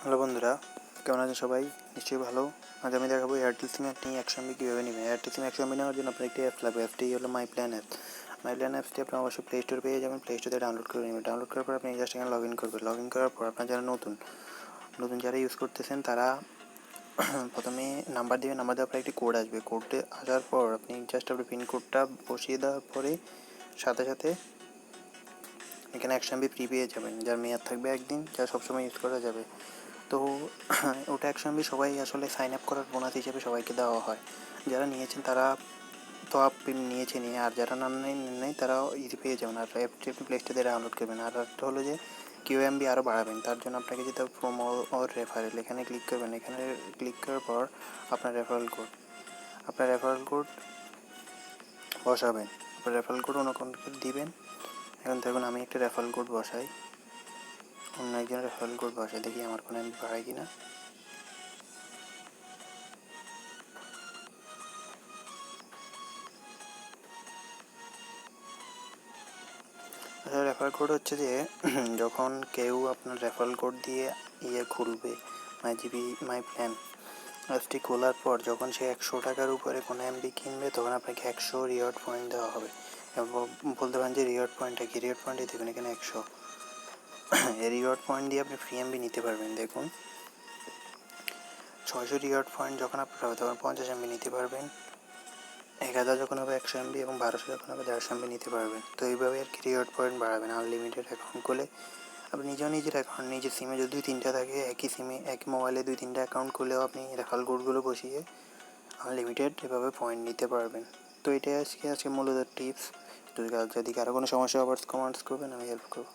Hello বন্ধুরা, কেমন আছেন সবাই? নিশ্চয়ই ভালো। আজ আমি দেখাবো এয়ারটেল সিমে আপনি 100 MB কীভাবে নেবেন। এয়ারটেল সিমে 100 MB নেওয়ার জন্য আপনার একটি অ্যাপ লাগবে। অ্যাপটি হলো মাই প্ল্যান অ্যাপ। মাই প্ল্যান অ্যাপসটি আপনি অবশ্যই প্লে স্টোর পেয়ে যাবেন। প্লে স্টোরে ডাউনলোড করে নেবেন। ডাউনলোড করার পর আপনি জাস্ট এখানে লগ ইন করবেন। লগ ইন করার পর আপনার যারা নতুন যারা ইউজ করতেছেন তারা প্রথমে নাম্বার দেবেন। নাম্বার দেওয়ার পর একটি কোড আসবে। কোডে আসার পর আপনি জাস্ট আপনার পিন কোডটা বসিয়ে দেওয়ার পরে সাথে সাথে এখানে 100 MB ফ্রি পেয়ে যাবেন, যার মেয়াদ থাকবে একদিন, যা সবসময় ইউজ করা যাবে। তো ওটা 100 MB সবাই আসলে সাইন আপ করার বোনাস হিসেবে সবাইকে দেওয়া হয়। যারা নিয়েছেন তারা তো নিয়েছেনই, আর যারা নেই তারাও ইজি পেয়ে যাবেন। আর অ্যাপটি আপনি প্লে স্টোরে ডাউনলোড করবেন। আর একটা হলো যে কিউএমবি আরও বাড়াবেন, তার জন্য আপনাকে যেতে হবে প্রোমো অর রেফারেল। এখানে ক্লিক করবেন। এখানে ক্লিক করার পর আপনার রেফারেল কোড বসাবেন। আপনার রেফারেল কোড অন্য কোনকে দিবেন। এখন দেখুন আমি একটা রেফারেল কোড বসাই, অন্য একজন রেফারেল কোড বসাই, দেখি আমার কোনো এমবি বাড়ায় কিনা। রেফারেল কোড হচ্ছে যে যখন কেউ আপনার রেফারেল কোড দিয়ে খুলবে মাই প্ল্যান অ্যাপসটি খোলার পর যখন সে 100 টাকার উপরে কোনো এমবি কিনবে তখন আপনাকে 100 রিওয়ার্ড পয়েন্ট দেওয়া হবে। এবং বলতে পারেন যে রিওয়ার্ড পয়েন্টটা কি, রিওয়ার্ড পয়েন্টই দেবেন এখানে 100। এই রিওয়ার্ড পয়েন্ট দিয়ে আপনি ফ্রি এমবি নিতে পারবেন। দেখুন 600 রিওয়ার্ড পয়েন্ট যখন আপনার হবে তখন 50 এমবি নিতে পারবেন। 1000 যখন হবে 100 MB এবং 1200 যখন হবে 150 MB নিতে পারবেন। তো এইভাবে আর কি রিওয়ার্ড পয়েন্ট বাড়াবেন। আনলিমিটেড অ্যাকাউন্ট খুলে আপনি নিজের অ্যাকাউন্ট, নিজের সিমে যদি 2-3টা থাকে, একই সিমে একই মোবাইলে 2-3টা অ্যাকাউন্ট খুলেও আপনি রেফারেল কোডগুলো বসিয়ে আনলিমিটেড এভাবে পয়েন্ট নিতে পারবেন। তো এটাই আজকে মূলত টিপস। যদি কারো কোনো সমস্যা হবে কমেন্টস করবেন, আমি হেল্প করবো।